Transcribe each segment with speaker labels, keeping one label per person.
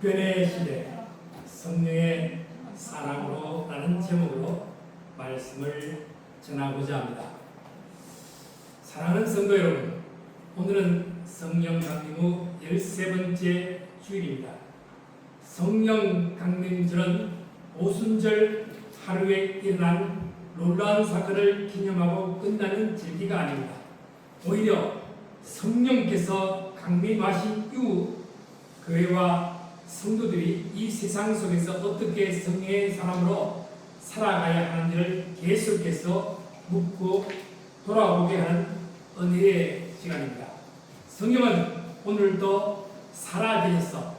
Speaker 1: 육변의 시대 성령의 사랑으로 라는 제목으로 말씀을 전하고자 합니다. 사랑하는 성도 여러분, 오늘은 성령 강림 후 13번째 주일입니다. 성령 강림절은 오순절 하루에 일어난 놀라운 사건을 기념하고 끝나는 절기가 아닙니다. 오히려 성령께서 강림하신 이후 교회와 성도들이 이 세상 속에서 어떻게 성령의 사람으로 살아가야 하는지를 계속해서 묻고 돌아보게 하는 은혜의 시간입니다. 성령은 오늘도 살아계셔서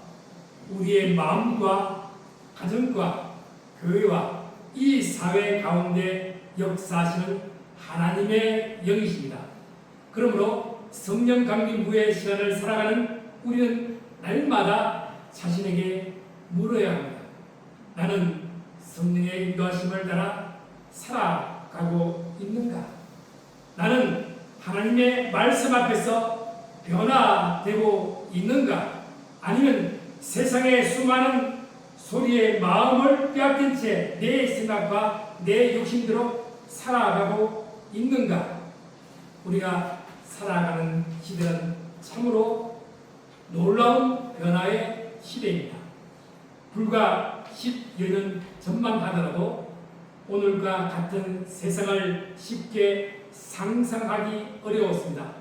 Speaker 1: 우리의 마음과 가정과 교회와 이 사회 가운데 역사하시는 하나님의 영이십니다. 그러므로 성령 강림 후의 시간을 살아가는 우리는 날마다 자신에게 물어야 합니다. 나는 성령의 인도하심을 따라 살아가고 있는가? 나는 하나님의 말씀 앞에서 변화되고 있는가? 아니면 세상의 수많은 소리에 마음을 빼앗긴 채 내 생각과 내 욕심대로 살아가고 있는가? 우리가 살아가는 시대는 참으로 놀라운 변화의 시대입니다. 불과 10여 년 전만 하더라도 오늘과 같은 세상을 쉽게 상상하기 어려웠습니다.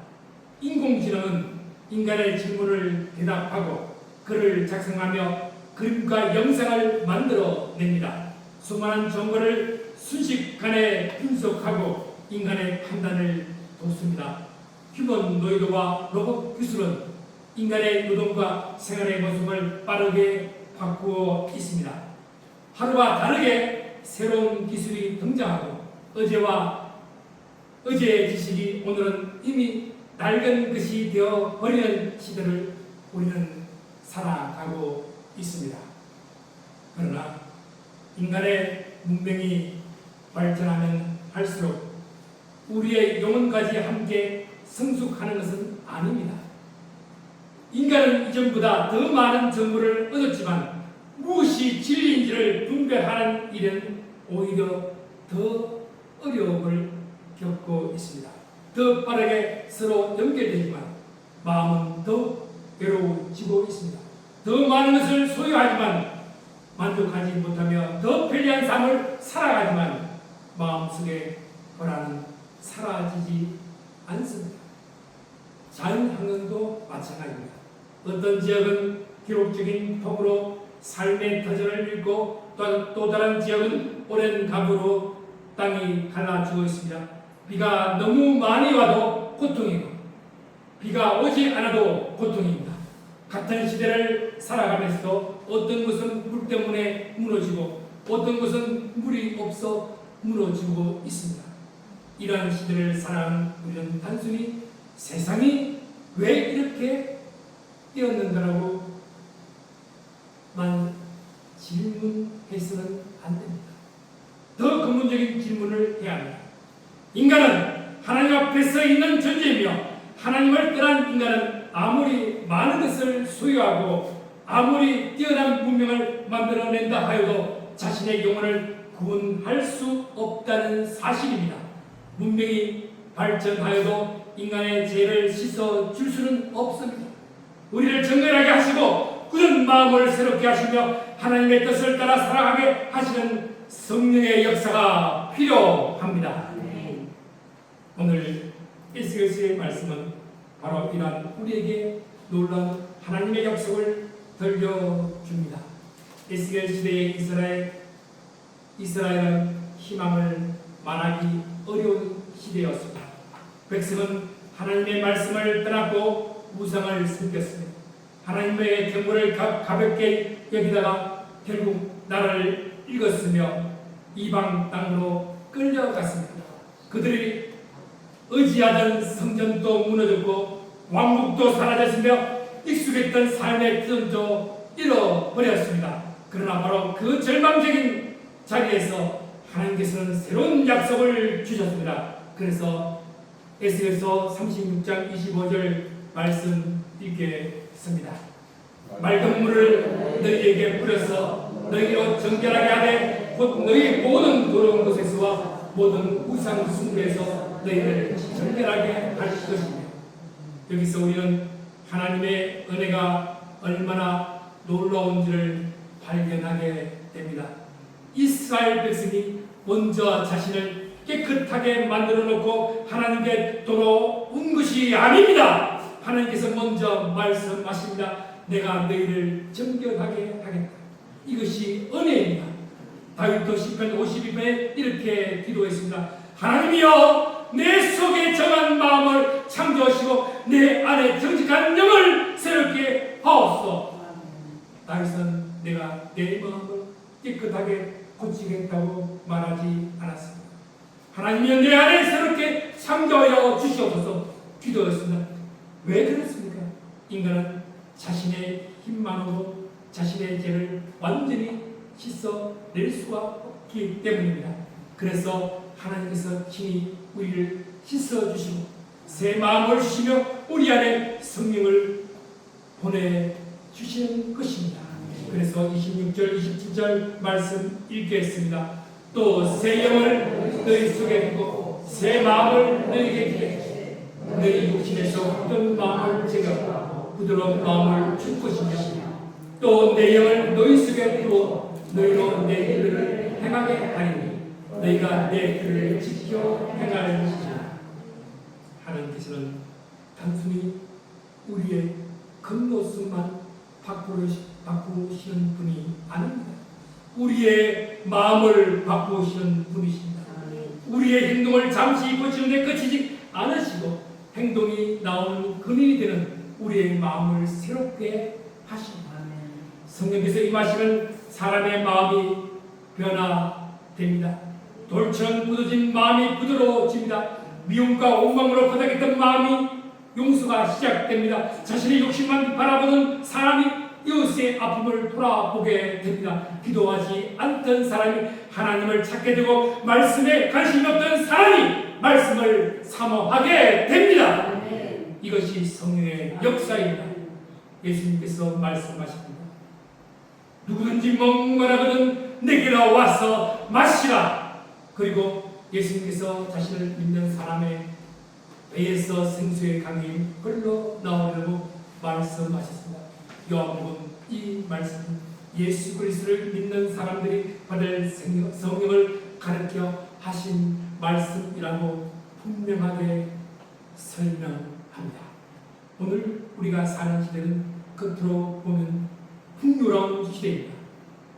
Speaker 1: 인공지능은 인간의 질문을 대답하고 글을 작성하며 그림과 영상을 만들어냅니다. 수많은 정보를 순식간에 분석하고 인간의 판단을 돕습니다. 휴머노이드와 로봇 기술은 인간의 노동과 생활의 모습을 빠르게 바꾸어 있습니다. 하루와 다르게 새로운 기술이 등장하고 어제의 지식이 오늘은 이미 낡은 것이 되어 버리는 시대를 우리는 살아가고 있습니다. 그러나 인간의 문명이 발전하면 할수록 우리의 영혼까지 함께 성숙하는 것은 아닙니다. 인간은 이전보다 더 많은 정보를 얻었지만 무엇이 진리인지를 분별하는 일은 오히려 더 어려움을 겪고 있습니다. 더 빠르게 서로 연결되지만 마음은 더 외로워지고 있습니다. 더 많은 것을 소유하지만 만족하지 못하며 더 편리한 삶을 살아가지만 마음속에 불안은 사라지지 않습니다. 자연환경도 마찬가지입니다. 어떤 지역은 기록적인 폭우로 삶의 터전을 잃고 또 다른 지역은 오랜 가뭄으로 땅이 갈라지고 있습니다. 비가 너무 많이 와도 고통이고 비가 오지 않아도 고통입니다. 같은 시대를 살아가면서도 어떤 것은 물 때문에 무너지고 어떤 것은 물이 없어 무너지고 있습니다. 이러한 시대를 살아가는 우리는 단순히 세상이 왜 이렇게 되었는가라고만 질문해서는 안 됩니다. 더 근본적인 질문을 해야 합니다. 인간은 하나님 앞에 서 있는 존재이며 하나님을 떠난 인간은 아무리 많은 것을 소유하고 아무리 뛰어난 문명을 만들어낸다 하여도 자신의 영혼을 구원할 수 없다는 사실입니다. 문명이 발전하여도 인간의 죄를 씻어줄 수는 없습니다. 우리를 정결하게 하시고 굳은 마음을 새롭게 하시며 하나님의 뜻을 따라 살아가게 하시는 성령의 역사가 필요합니다. 오늘 에스겔서의 말씀은 바로 이러한 우리에게 놀라운 하나님의 약속을 들려줍니다. 에스겔 시대의 이스라엘은 희망을 말하기 어려운 시대였습니다. 백성은 하나님의 말씀을 떠났고 우상을 섬겼습니다. 하나님의 경고를 가볍게 여기다가 결국 나라를 읽었으며 이방 땅으로 끌려갔습니다. 그들이 의지하던 성전도 무너졌고 왕국도 사라졌으며 익숙했던 삶의 기준도 잃어버렸습니다. 그러나 바로 그 절망적인 자리에서 하나님께서는 새로운 약속을 주셨습니다. 그래서 에스겔서 36장 25절 말씀 읽겠습니다. 맑은 물을 너희에게 뿌려서 너희로 정결하게 하되 곧 너희 모든 더러운 곳에서와 모든 우상 숭배에서 너희를 정결하게 할 것이며. 여기서 우리는 하나님의 은혜가 얼마나 놀라운지를 발견하게 됩니다. 이스라엘 백성이 먼저 자신을 깨끗하게 만들어 놓고 하나님께 돌아온 것이 아닙니다. 하나님께서 먼저 말씀하십니다. 내가 너희를 정결하게 하겠다. 이것이 은혜입니다. 다윗도 시편 52편에 이렇게 기도했습니다. 하나님이여, 내 속에 정한 마음을 창조하시고 내 안에 정직한 영을 새롭게 하옵소서. 다윗은 내가 내 마음을 깨끗하게 고치겠다고 말하지 않았습니다. 하나님이여, 내 안에 새롭게 창조하여 주시옵소서 기도했습니다. 왜 그렇습니까? 인간은 자신의 힘만으로 자신의 죄를 완전히 씻어낼 수가 없기 때문입니다. 그래서 하나님께서 친히 우리를 씻어주시고 새 마음을 주시며 우리 안에 성령을 보내주시는 것입니다. 그래서 26절 27절 말씀 읽겠습니다. 또 새 영을 너희 속에 두고 새 마음을 너희에게 주게 너희 육신에서 굳은 마음을 제거하고 부드러운 마음을 줄 것이며 또 내 영을 너희 속에 두어 너희로 내 길을 행하게 하리니 너희가 내 길을 지켜 행할 것이라. 하나님께서는 단순히 우리의 겉모습만 바꾸시는 분이 아닙니다. 우리의 마음을 바꾸시는 분이십니다. 우리의 행동을 잠시 고치는데 그치지 않으시고 행동이 나오는 근원이 되는 우리의 마음을 새롭게 하십니다. 성령께서 임하시면 사람의 마음이 변화됩니다. 돌처럼 굳어진 마음이 부드러워집니다. 미움과 원망으로 바닥했던 마음이 용서가 시작됩니다. 자신의 욕심만 바라보는 사람이 이웃의 아픔을 돌아보게 됩니다. 기도하지 않던 사람이 하나님을 찾게 되고 말씀에 관심이 없던 사람이 말씀을 사모하게 됩니다. 이것이 성령의 역사입니다. 예수님께서 말씀하십니다. 누구든지 목마르거든 내게로 와서 마시라. 그리고 예수님께서 자신을 믿는 사람의 배에서 생수의 강이 흘러나오려고 말씀하셨습니다. 요한복음 이 말씀 예수 그리스도를 믿는 사람들이 받을 성령을 가르쳐 하신 말씀이라고 분명하게 설명합니다. 오늘 우리가 사는 시대는 겉으로 보면 풍요로운 시대입니다.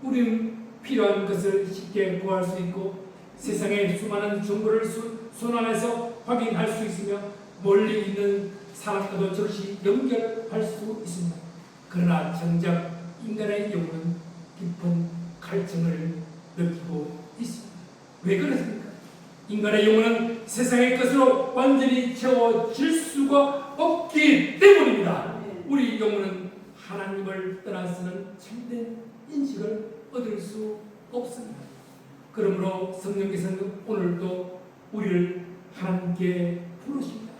Speaker 1: 우리는 필요한 것을 쉽게 구할 수 있고 세상의 수많은 정보를 손 안에서 확인할 수 있으며 멀리 있는 사람과도 즉시 연결할 수 있습니다. 그러나 정작 인간의 영혼은 깊은 갈증을 느끼고 있습니다. 왜 그렇습니까? 인간의 영혼은 세상의 것으로 완전히 채워질 수가 없기 때문입니다. 우리 영혼은 하나님을 떠나서는 참된 인식을 얻을 수 없습니다. 그러므로 성령께서는 오늘도 우리를 하나님께 부르십니다.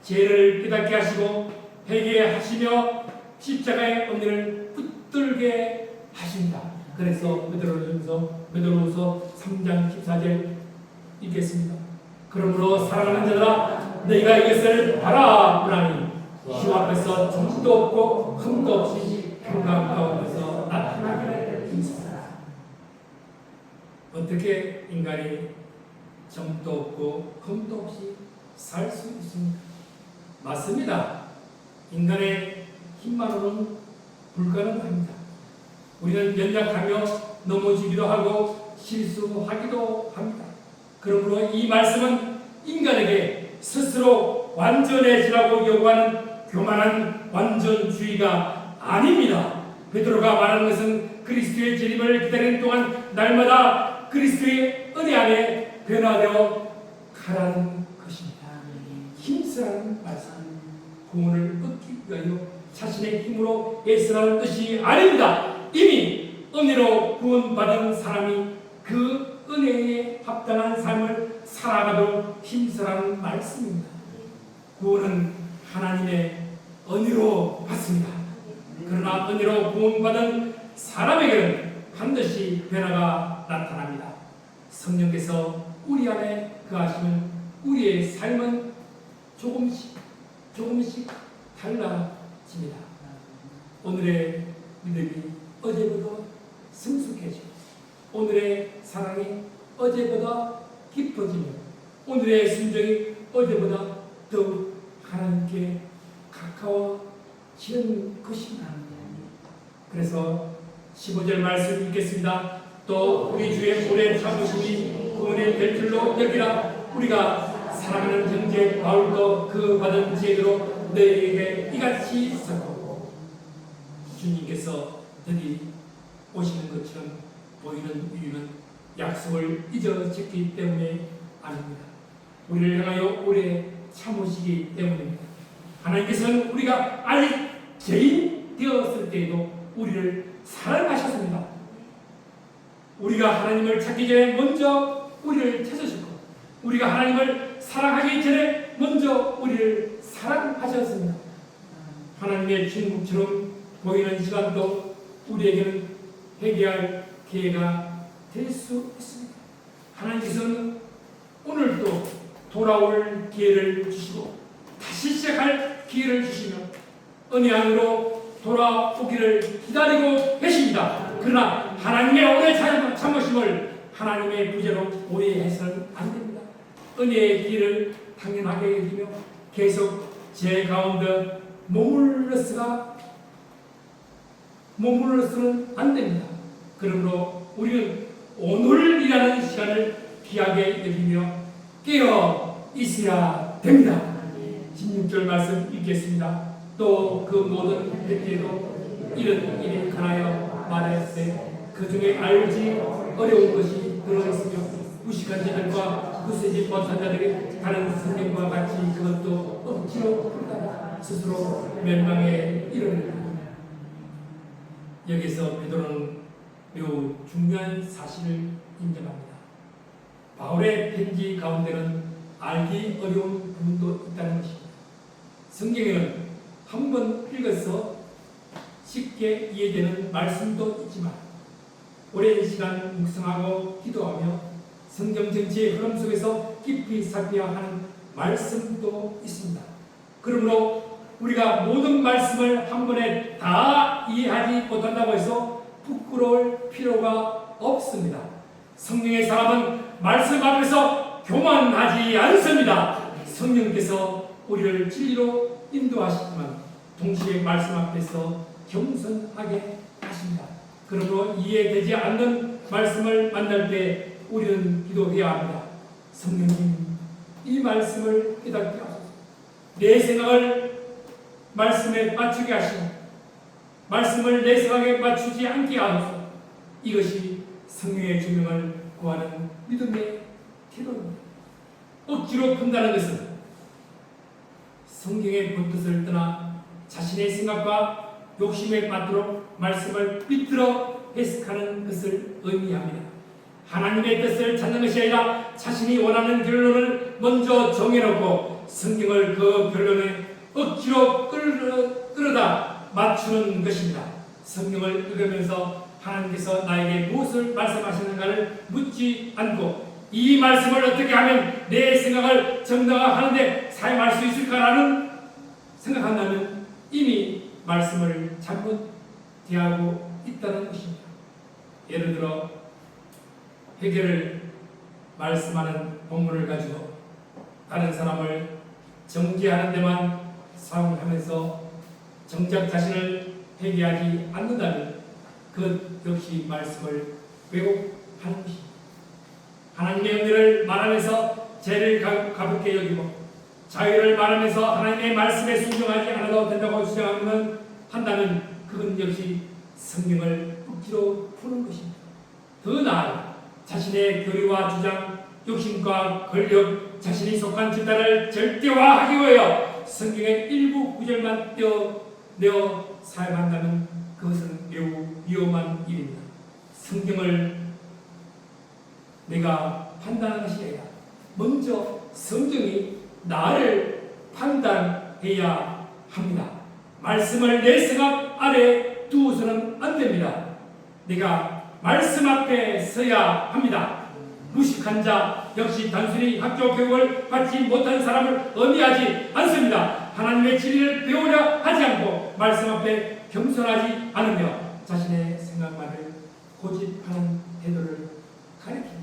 Speaker 1: 죄를 깨닫게 하시고 회개하시며 십자가의 언니를 붙들게 하십니다. 그래서 베드로후서 3장 14절 읽겠습니다. 그러므로 사랑하는 자들아 너희가 이것을 바라보라니 주 앞에서 정도 없고 흠도 없이 평강 가운데서 나타나기를 힘쓰라. 어떻게 인간이 정도 없고 흠도 없이 살 수 있습니까? 맞습니다. 인간의 힘만으로는 불가능합니다. 우리는 연약하며 넘어지기도 하고 실수하기도 합니다. 그러므로 이 말씀은 인간에게 스스로 완전해지라고 요구하는 교만한 완전주의가 아닙니다. 베드로가 말하는 것은 그리스도의 재림을 기다리는 동안 날마다 그리스도의 은혜 안에 변화되어 가라는 것입니다. 힘쓰라는 말씀. 구원을 얻기 위하여 자신의 힘으로 애쓰라는 뜻이 아닙니다. 이미 은혜로 구원받은 사람이 그 은혜에 합당한 삶을 살아가도록 힘쓰라는 말씀입니다. 구원은 하나님의 은혜로 받습니다. 그러나 은혜로 구원받은 사람에게는 반드시 변화가 나타납니다. 성령께서 우리 안에 거하시면 우리의 삶은 조금씩 달라집니다. 오늘의 믿음이 어제보다 성숙해지고 오늘의 사랑이 어제보다 깊어지며 오늘의 순종이 어제보다 더욱 하나님께 가까워지는 것입니다. 그래서 15절 말씀 읽겠습니다. 또 우리 주의 오랜 참으심이 구원의 될 줄로 여기라. 우리가 사랑하는 형제 바울도 그 받은 지혜로 너희에게 이같이 썼고, 주님께서 드디 오시는 것처럼 보이는 이유는 약속을 잊어졌기 때문에 아닙니다. 우리를 향하여 오래 참으시기 때문입니다. 하나님께서는 우리가 아직 죄인 되었을 때에도 우리를 사랑하셨습니다. 우리가 하나님을 찾기 전에 먼저 우리를 찾으셨고, 우리가 하나님을 사랑하기 전에 먼저 우리를 사랑하셨습니다. 하나님의 친구처럼 보이는 시간도 우리에게는 회개할 기회가 될 수 있습니다. 하나님께서는 오늘도 돌아올 기회를 주시고 다시 시작할 기회를 주시며 은혜 안으로 돌아오기를 기다리고 계십니다. 그러나 하나님의 오래 참으심을 하나님의 부재로 오해해서는 안 됩니다. 은혜의 길을 당연하게 여기며 계속 제 가운데 머물러서는 안 됩니다. 그러므로 우리는 오늘이라는 시간을 귀하게 여기며 깨어 있어야 됩니다. 16절 말씀 읽겠습니다. 또 그 모든 백제도 이런 일이 가나여 말하였으되 그 중에 알지 어려운 것이 들어있으며 무식한 자들과 굳세지 못한 자들이 다른 선생과 같이 그것도 억지로 풀다 스스로 멸망에 이르느니라. 여기서 베드로는 매우 중요한 사실을 인정합니다. 바울의 편지 가운데는 알기 어려운 부분도 있다는 것입니다. 성경에는 한 번 읽어서 쉽게 이해되는 말씀도 있지만 오랜 시간 묵상하고 기도하며 성경 전체의 흐름 속에서 깊이 살펴야 하는 말씀도 있습니다. 그러므로 우리가 모든 말씀을 한 번에 다 이해하지 못한다고 해서 부끄러울 필요가 없습니다. 성령의 사람은 말씀 앞에서 교만하지 않습니다. 성령께서 우리를 진리로 인도하시지만 동시에 말씀 앞에서 겸손하게 하십니다. 그러므로 이해되지 않는 말씀을 만날 때 우리는 기도해야 합니다. 성령님, 이 말씀을 깨닫게 하소서. 내 생각을 말씀에 맞추게 하시고 말씀을 내 생각에 맞추지 않게 하소서. 이것이 성령의 조명을 구하는 믿음의 태도입니다. 억지로 푼다는 것은 성경의 본뜻을 떠나 자신의 생각과 욕심에 맞도록 말씀을 비틀어 해석하는 것을 의미합니다. 하나님의 뜻을 찾는 것이 아니라 자신이 원하는 결론을 먼저 정해놓고 성경을 그 결론에 억지로 끌어다 맞추는 것입니다. 성경을 읽으면서 하나님께서 나에게 무엇을 말씀하시는가를 묻지 않고 이 말씀을 어떻게 하면 내 생각을 정당화하는데 사용할 수 있을까라는 생각한다면 이미 말씀을 잘못 대하고 있다는 것입니다. 예를 들어 해결을 말씀하는 본문을 가지고 다른 사람을 정죄하는 데만 사용하면서 정작 자신을 회개하지 않는다면 그 역시 말씀을 왜곡하는 것입니다. 하나님의 은혜를 말하면서 죄를 가볍게 여기고 자유를 말하면서 하나님의 말씀에 순종하지 않아도 된다고 한다면 그건 역시 성경을 억지로 푸는 것입니다. 더 나아 자신의 교리와 주장, 욕심과 권력, 자신이 속한 집단을 절대화하기 위하여 성경의 일부 구절만 떼어내어 사용한다면 그것은 매우 위험한 일입니다. 성경을 내가 판단하는 것이 아니라 먼저 성경이 나를 판단해야 합니다. 말씀을 내 생각 아래 두어서는 안 됩니다. 내가 말씀 앞에 서야 합니다. 무식한 자 역시 단순히 학교 교육을 받지 못한 사람을 의미하지 않습니다. 하나님의 진리를 배우려 하지 않고 말씀 앞에 겸손하지 않으며 자신의 생각만을 고집하는 태도를 가리킵니다.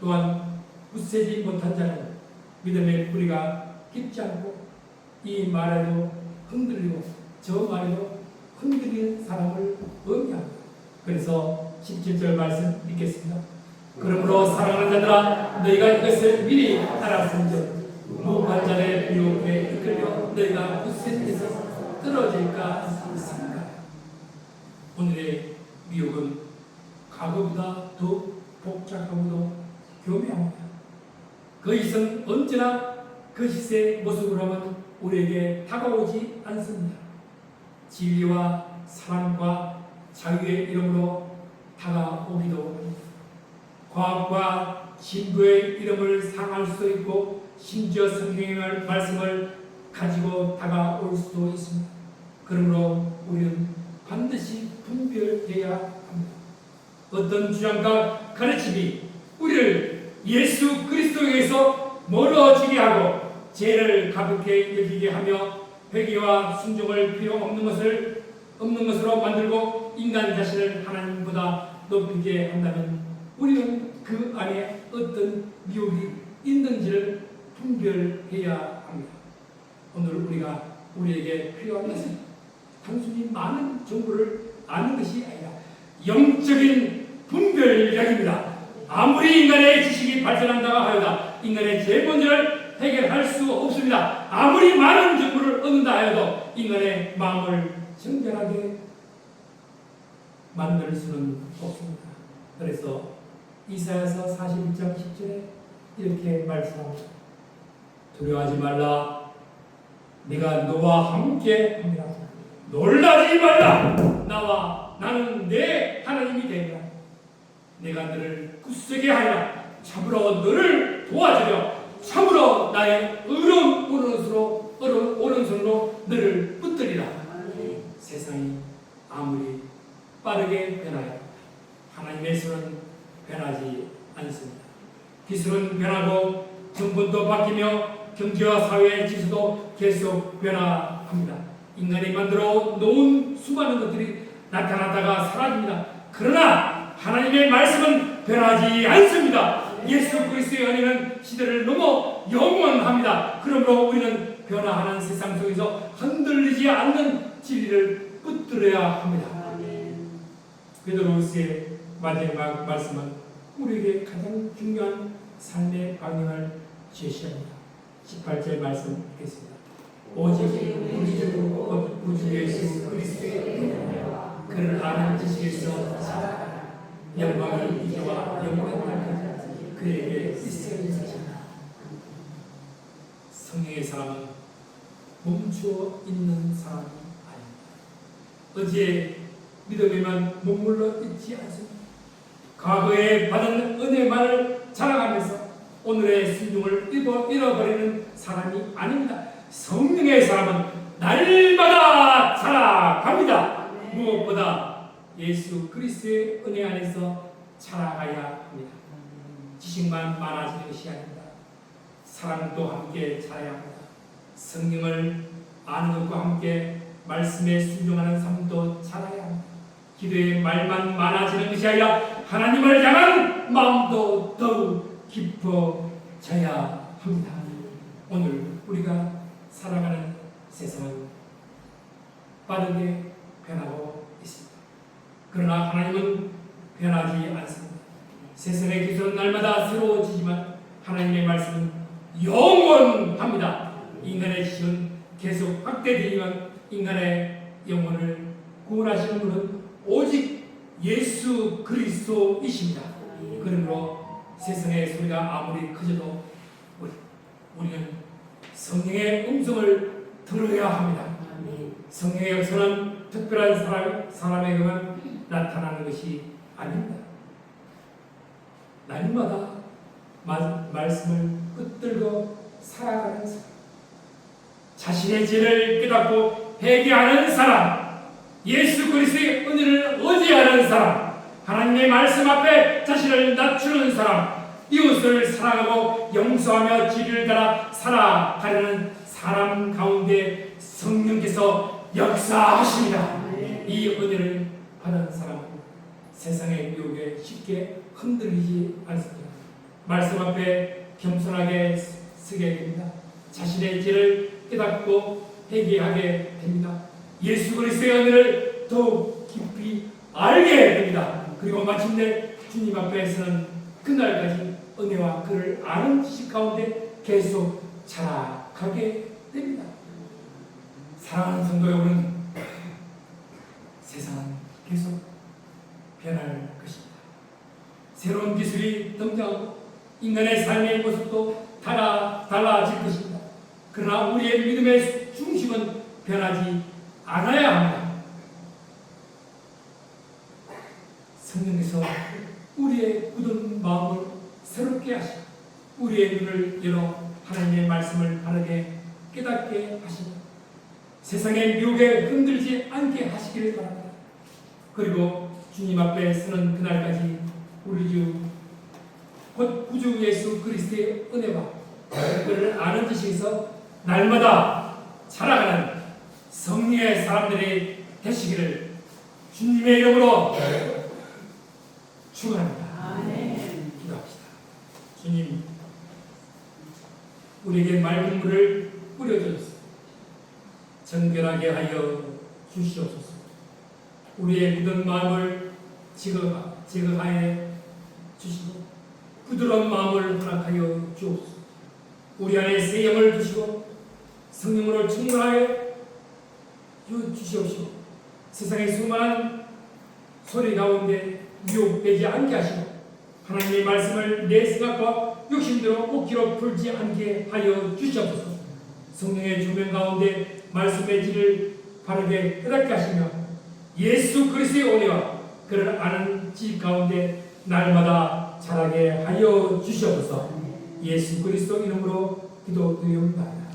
Speaker 1: 또한 굳세지 못한 자는 믿음의 뿌리가 깊지 않고 이 말에도 흔들리고 저 말에도 흔들리는 사람을 의미합니다. 그래서 17절 말씀 읽겠습니다. 그러므로 사랑하는 자들아 너희가 이것을 미리 알았은즉 무고한 자의 미혹에 이끌려 너희가 굳세지에서 떨어질까 생각하라. 오늘의 미혹은 과거보다 더 복잡하고도 교묘합니다. 거짓은 언제나 거짓의 모습으로 하면 우리에게 다가오지 않습니다. 진리와 사랑과 자유의 이름으로 다가오기도 합니다. 과학과 진보의 이름을 사용할 수도 있고 심지어 성경의 말씀을 가지고 다가올 수도 있습니다. 그러므로 우리는 반드시 분별해야 합니다. 어떤 주장과 가르침이 우리를 예수 그리스도에게서 멀어지게 하고 죄를 가볍게 여기게 하며 회개와 순종을 필요 없는 것으로 만들고 인간 자신을 하나님보다 높이게 한다면 우리는 그 안에 어떤 미혹이 있는지를 분별해야 합니다. 오늘 우리에게 필요한 것은 단순히 많은 정보를 아는 것이 아니라 영적인 분별력입니다. 아무리 인간의 지식이 발전한다고 하여도 인간의 죄 문제를 해결할 수 없습니다. 아무리 많은 정보를 얻는다 하여도 인간의 마음을 정결하게 만들 수는 없습니다. 그래서 이사야서 41장 10절에 이렇게 말씀합니다. 두려워하지 말라. 내가 너와 함께 합니다. 놀라지 말라. 나는 내 하나님이 되리라. 내가 너를 굳세게 하리라. 참으로 너를 도와주려. 참으로 나의 의로운 오른손으로 너를 붙들리라. 세상이 아무리 빠르게 변하여 하나님의 손은 변하지 않습니다. 기술은 변하고 정권도 바뀌며 경제와 사회의 지수도 계속 변화합니다. 인간이 만들어 놓은 수많은 것들이 나타났다가 사라집니다. 그러나 하나님의 말씀은 변하지 않습니다. 예수 그리스도의 은혜는 시대를 넘어 영원합니다. 그러므로 우리는 변화하는 세상 속에서 흔들리지 않는 진리를 붙들어야 합니다. 베드로후서의 마지막 말씀은 우리에게 가장 중요한 삶의 방향을 제시합니다. 18절 말씀 읽겠습니다. 오직 우리 주 구주 예수 그리스도의 은혜와 그를 아는 지식에서 자라가라. 영광이 이제와 영원까지 그에게 있어야 하시나. 성령의 사람은 멈추어 있는 사람이 아닙니다. 어제 믿음에만 머물러 있지 않습니다. 과거에 받은 은혜만을 자랑하면서 오늘의 순종을 잃어버리는 사람이 아닙니다. 성령의 사람은 날마다 자라갑니다. 무엇보다 예수 그리스도의 은혜 안에서 자라가야 합니다. 지식만 많아지는 것이 아닙니다. 사랑도 함께 자라야 합니다. 성령을 아는 것과 함께 말씀에 순종하는 삶도 자라야 합니다. 기도의 말만 많아지는 것이 아니라 하나님을 향한 마음도 더욱 깊어져야 합니다. 오늘 우리가 살아가는 세상은 빠르게 변하고 있습니다. 그러나 하나님은 변하지 않습니다. 세상의 기술은 날마다 새로워지지만 하나님의 말씀은 영원합니다. 인간의 지식은 계속 확대되지만 인간의 영혼을 구원하시는 분은 오직 예수 그리스도이십니다. 그러므로 세상의 소리가 아무리 커져도 우리는 성령의 음성을 들어야 합니다. 성령의 역사는 특별한 사람에게만 나타나는 것이 아닙니다. 날마다 말씀을 붙들고 살아가는 사람, 자신의 죄를 깨닫고 회개하는 사람, 예수 그리스도의 은혜를 의지하는 사람, 하나님의 말씀 앞에 자신을 낮추는 사람, 이웃을 사랑하고 용서하며 진리를 따라 살아가려는 사람 가운데 성령께서 역사하십니다. 이 은혜를 받은 사람은 세상의 유혹에 쉽게 흔들리지 않습니다. 말씀 앞에 겸손하게 서게 됩니다. 자신의 죄를 깨닫고 회개하게 됩니다. 예수 그리스도의 은혜를 더욱 깊이 알게 됩니다. 그리고 마침내 주님 앞에서는 그날까지 은혜와 그를 아는 지식 가운데 계속 자라가게 됩니다. 사랑하는 성도 여러분, 세상은 계속 변할 것입니다. 새로운 기술이 등장하고 인간의 삶의 모습도 달라질 것입니다. 그러나 우리의 믿음의 중심은 변하지 않아야 합니다. 성령께서 우리의 굳은 마음을 새롭게 하시고 우리의 눈을 열어 하나님의 말씀을 바르게 깨닫게 하시고 세상의 유혹에 흔들지 않게 하시기를 바랍니다. 그리고 주님 앞에 서는 그날까지 우리 주 곧 구주 예수 그리스도의 은혜와 그를 아는 지식에서 날마다 자라가는 성령의 사람들이 되시기를 주님의 이름으로 축원합니다. 기도합시다. 주님, 우리에게 맑은 물을 뿌려주소서. 정결하게 하여 주시옵소서. 우리의 굳은 마음을 제거하여 주시고 부드러운 마음을 허락하여 주옵소서. 우리 안에 새 영을 주시고 성령으로 충만하게 주시옵시고 세상의 수많은 소리 가운데 유혹되지 않게 하시고 하나님의 말씀을 내 생각과 욕심대로 억지로 풀지 않게 하여 주시옵소서. 성령의 조명 가운데 말씀의 질을 바르게 깨닫게 하시며 예수 그리스도의 은혜와 그를 아는 지 가운데 날마다 자라게 하여 주시옵소서. 예수 그리스도 이름으로 기도드리옵나이다.